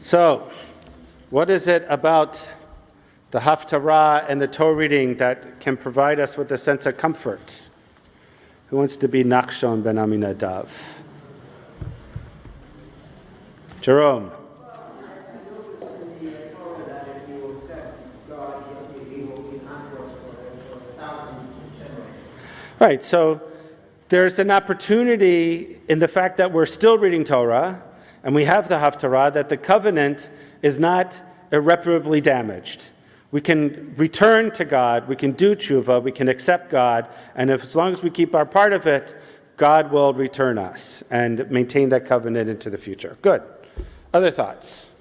So, what is it about the Haftarah and the Torah reading that can provide us with a sense of comfort? Who wants to be Nachshon ben Aminadav? Jerome. Right, so there's an opportunity in the fact that we're still reading Torah, and we have the Haftarah, that the covenant is not irreparably damaged. We can return to God, we can do tshuva, we can accept God, and as long as we keep our part of it, God will return us and maintain that covenant into the future. Good. Other thoughts?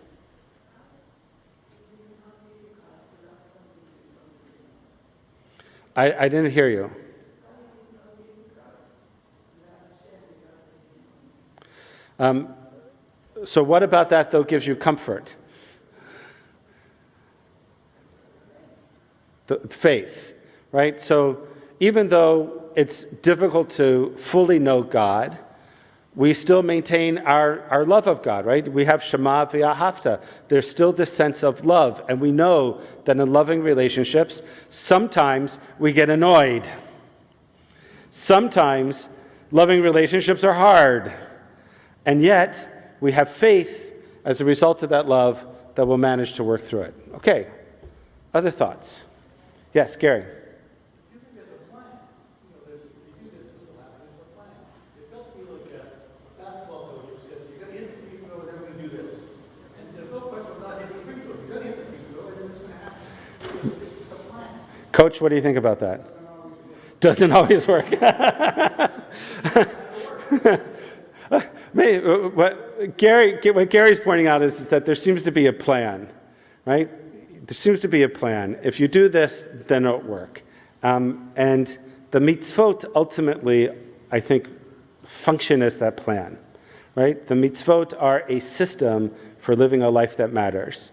I didn't hear you. So what about that, though, gives you comfort? The faith, right? So even though it's difficult to fully know God, we still maintain our love of God, right? We have Shema v'ahavta. There's still this sense of love, and we know that in loving relationships, sometimes we get annoyed. Sometimes loving relationships are hard. And yet, we have faith as a result of that love that we'll manage to work through it. Okay, other thoughts? Yes, Gary. Do you think there's a plan? If you do this, this will happen. There's a plan. It felt to me like a basketball coach who says, you're going to hit the free throw, and then we're going to do this. And there's no question about hitting the free throw. You're going to hit the free throw, and then it's going to happen. It's a plan. Coach, what do you think about that? Doesn't always work. What Gary's pointing out is that there seems to be a plan, right? There seems to be a plan. If you do this, then it'll work. And the mitzvot ultimately, I think, function as that plan, right? The mitzvot are a system for living a life that matters.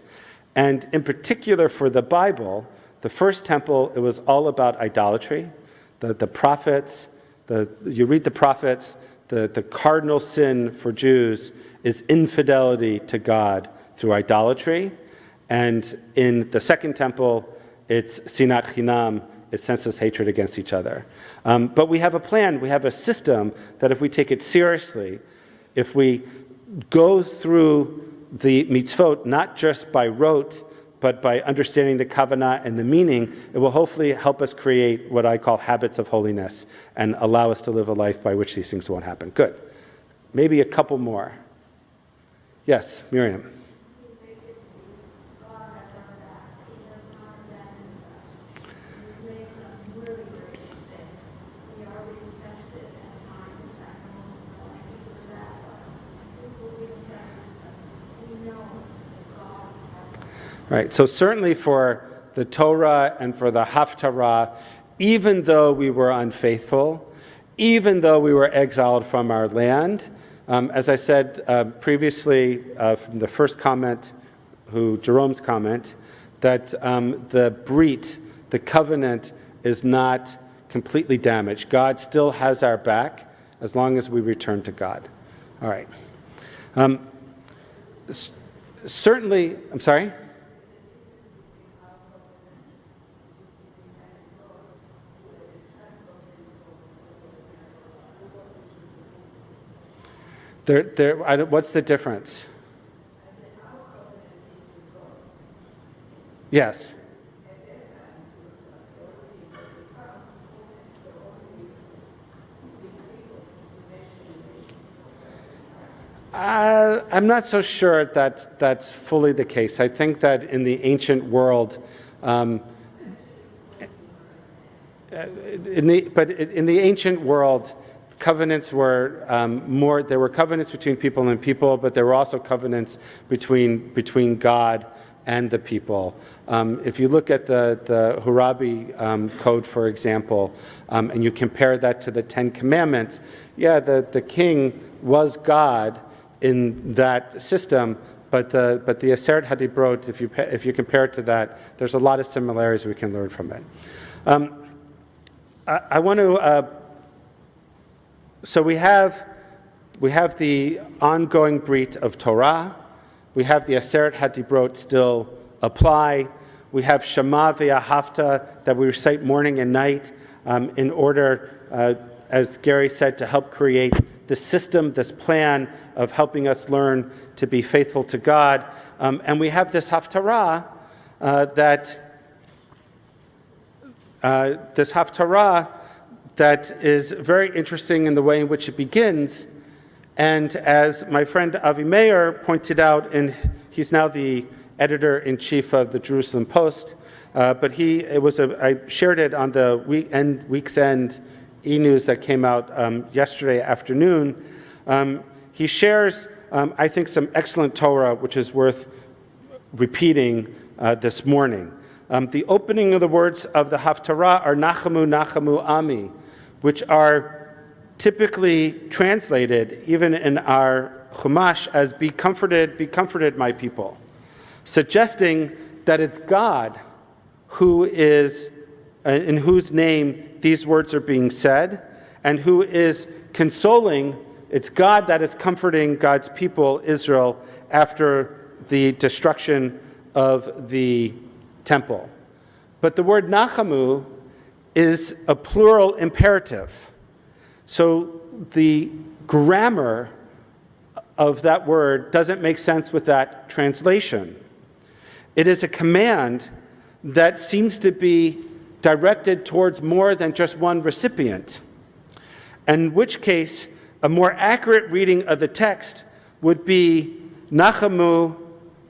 And in particular for the Bible, the first temple, it was all about idolatry. The prophets, you read the prophets, the cardinal sin for Jews is infidelity to God through idolatry. And in the second temple, it's sinat chinam, it's senseless hatred against each other. But we have a plan, we have a system that if we take it seriously, if we go through the mitzvot, not just by rote, but by understanding the kavanah and the meaning, it will hopefully help us create what I call habits of holiness and allow us to live a life by which these things won't happen. Good. Maybe a couple more. Yes, Miriam. Right, so certainly for the Torah and for the Haftarah, even though we were unfaithful, even though we were exiled from our land, as I said previously from the first comment, Jerome's comment, that the brit, the covenant, is not completely damaged. God still has our back as long as we return to God. All right. Certainly, I'm sorry? What's the difference? Yes. I'm not so sure that's fully the case. I think that in the ancient world, in the ancient world, covenants were there were covenants between people and people, but there were also covenants between God and the people. If you look at the Hammurabi Code, for example, and you compare that to the Ten Commandments, the king was God in that system, but the Aseret HaDibrot, if you compare it to that, there's a lot of similarities we can learn from it. I want to. So we have the ongoing brit of Torah, We have the Aseret HaDibrot still apply. We have Shema V'Ahavta that we recite morning and night in order, as Gary said, to help create this system, this plan of helping us learn to be faithful to God. And we have this Haftarah that is very interesting in the way in which it begins. And as my friend Avi Meir pointed out, and he's now the editor-in-chief of the Jerusalem Post, but I shared it on the week's end e-news that came out yesterday afternoon. He shares, I think, some excellent Torah, which is worth repeating this morning. The opening of the words of the Haftarah are Nachamu, Nachamu, Ami, which are typically translated, even in our Chumash, as be comforted, my people, suggesting that it's God who is, in whose name these words are being said, and who is consoling. It's God that is comforting God's people, Israel, after the destruction of the temple. But the word Nachamu is a plural imperative. So the grammar of that word doesn't make sense with that translation. It is a command that seems to be directed towards more than just one recipient, in which case a more accurate reading of the text would be Nachamu,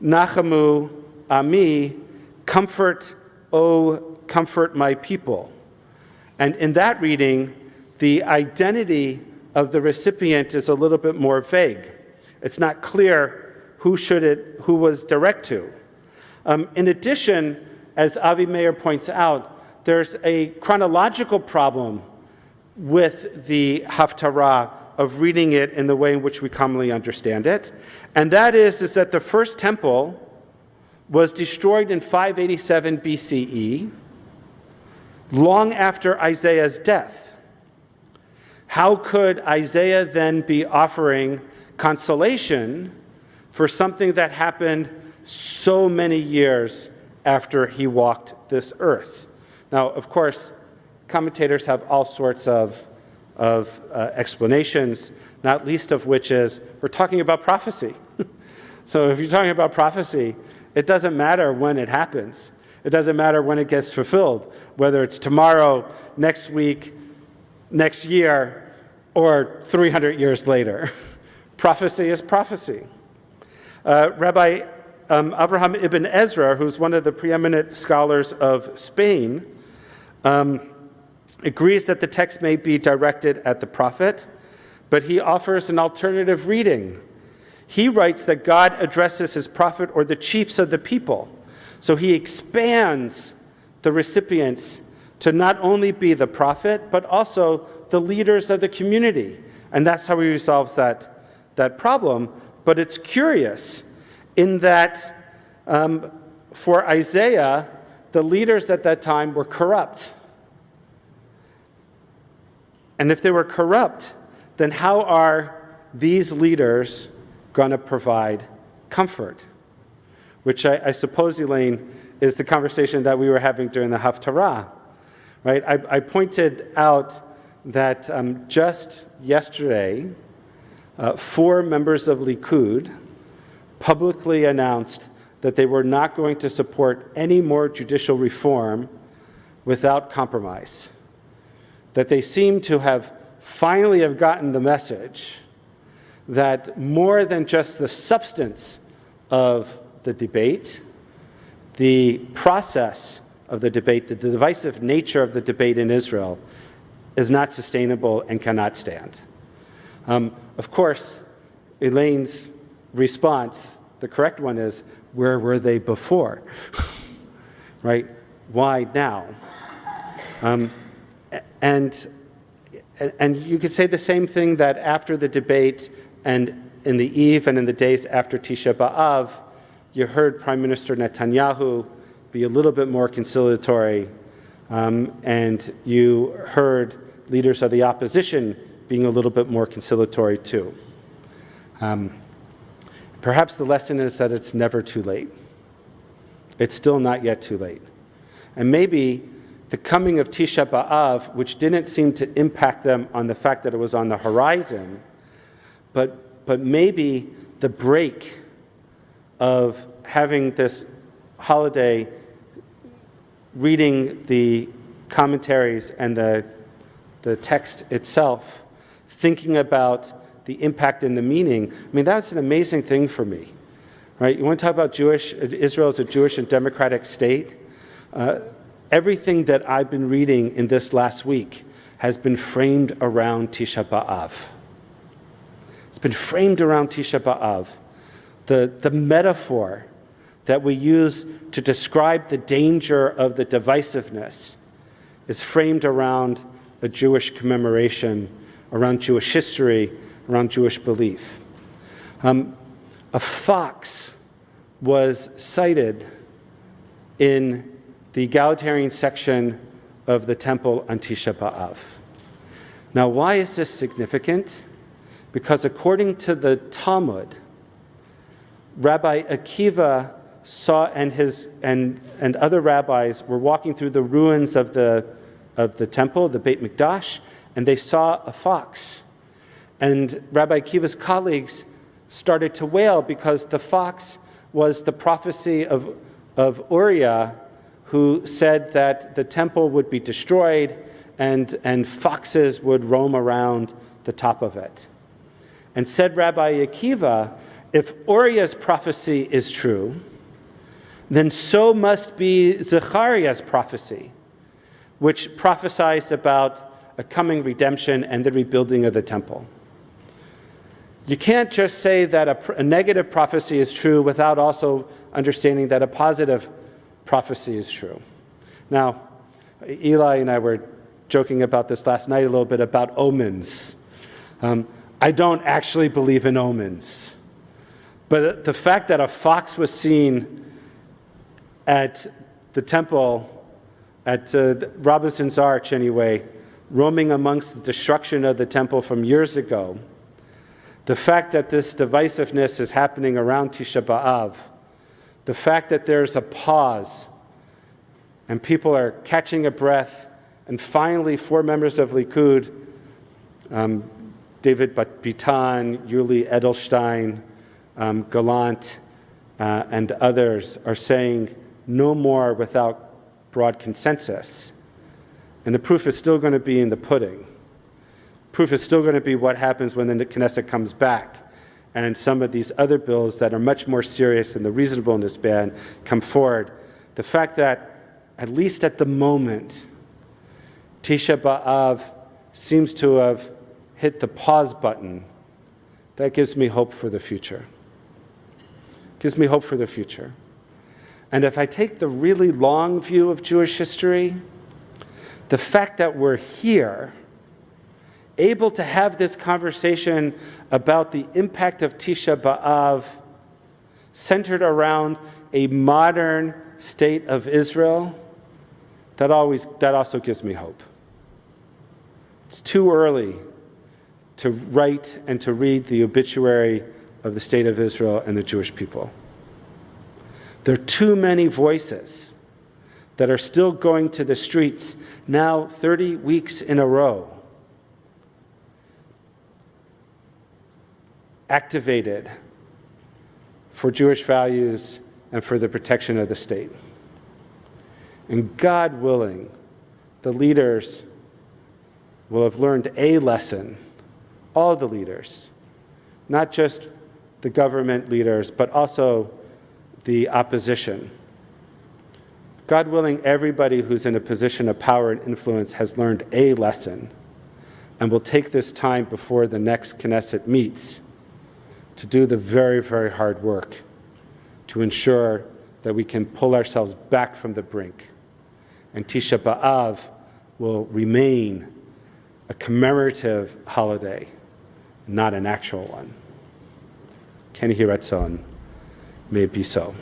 Nachamu, Ami, comfort, O comfort my people. And in that reading, the identity of the recipient is a little bit more vague. It's not clear who was direct to. In addition, as Avi Meir points out, there's a chronological problem with the Haftarah of reading it in the way in which we commonly understand it. And that is that the first temple was destroyed in 587 BCE, long after Isaiah's death. How could Isaiah then be offering consolation for something that happened so many years after he walked this earth? Now, of course, commentators have all sorts of explanations, not least of which is we're talking about prophecy. So if you're talking about prophecy, it doesn't matter when it happens. It doesn't matter when it gets fulfilled, whether it's tomorrow, next week, next year, or 300 years later. Prophecy is prophecy. Rabbi Abraham ibn Ezra, who's one of the preeminent scholars of Spain, agrees that the text may be directed at the prophet, but he offers an alternative reading. He writes that God addresses his prophet or the chiefs of the people. So he expands the recipients to not only be the prophet, but also the leaders of the community. And that's how he resolves that problem. But it's curious in that for Isaiah, the leaders at that time were corrupt. And if they were corrupt, then how are these leaders going to provide comfort? Which I suppose, Elaine, is the conversation that we were having during the Haftarah. Right? I pointed out that just yesterday, 4 members of Likud publicly announced that they were not going to support any more judicial reform without compromise. That they seem to have finally have gotten the message that more than just the substance of the debate, the process of the debate, the divisive nature of the debate in Israel is not sustainable and cannot stand. Of course, Elaine's response, the correct one is, where were they before? Right? Why now? And you could say the same thing that after the debate and in the eve and in the days after Tisha B'Av, you heard Prime Minister Netanyahu be a little bit more conciliatory, and you heard leaders of the opposition being a little bit more conciliatory too. Perhaps the lesson is that it's never too late. It's still not yet too late. And maybe the coming of Tisha B'Av, which didn't seem to impact them on the fact that it was on the horizon, but maybe the break of having this holiday, reading the commentaries and the text itself, thinking about the impact and the meaning. I mean, that's an amazing thing for me, right? You want to talk about Israel as a Jewish and democratic state? Everything that I've been reading in this last week has been framed around Tisha B'Av. It's been framed around Tisha B'Av. The metaphor that we use to describe the danger of the divisiveness is framed around a Jewish commemoration, around Jewish history, around Jewish belief. A fox was sighted in the egalitarian section of the temple on Tisha B'Av. Now, why is this significant? Because according to the Talmud, Rabbi Akiva saw and other rabbis were walking through the ruins of the temple, the Beit Mikdash, and they saw a fox. And Rabbi Akiva's colleagues started to wail because the fox was the prophecy of Uriah, who said that the temple would be destroyed and foxes would roam around the top of it. And said Rabbi Akiva, if Uriah's prophecy is true, then so must be Zechariah's prophecy, which prophesied about a coming redemption and the rebuilding of the temple. You can't just say that a negative prophecy is true without also understanding that a positive prophecy is true. Now, Eli and I were joking about this last night a little bit about omens. I don't actually believe in omens. But the fact that a fox was seen at the temple, at Robinson's Arch anyway, roaming amongst the destruction of the temple from years ago, the fact that this divisiveness is happening around Tisha B'Av, the fact that there's a pause and people are catching a breath, and finally 4 members of Likud, David Bitan, Yuli Edelstein, Gallant, and others are saying no more without broad consensus. And the proof is still going to be in the pudding. Proof is still going to be what happens when the Knesset comes back and some of these other bills that are much more serious than the reasonableness ban come forward. The fact that, at least at the moment, Tisha B'Av seems to have hit the pause button, that gives me hope for the future. Gives me hope for the future. And if I take the really long view of Jewish history, the fact that we're here, able to have this conversation about the impact of Tisha B'Av centered around a modern state of Israel, that also gives me hope. It's too early to write and to read the obituary of the state of Israel and the Jewish people. There are too many voices that are still going to the streets now 30 weeks in a row, activated for Jewish values and for the protection of the state. And God willing, the leaders will have learned a lesson, all the leaders, not just the government leaders, but also the opposition. God willing, everybody who's in a position of power and influence has learned a lesson and will take this time before the next Knesset meets to do the very, very hard work to ensure that we can pull ourselves back from the brink. And Tisha B'Av will remain a commemorative holiday, not an actual one. Ken Hiretzon, may it be so.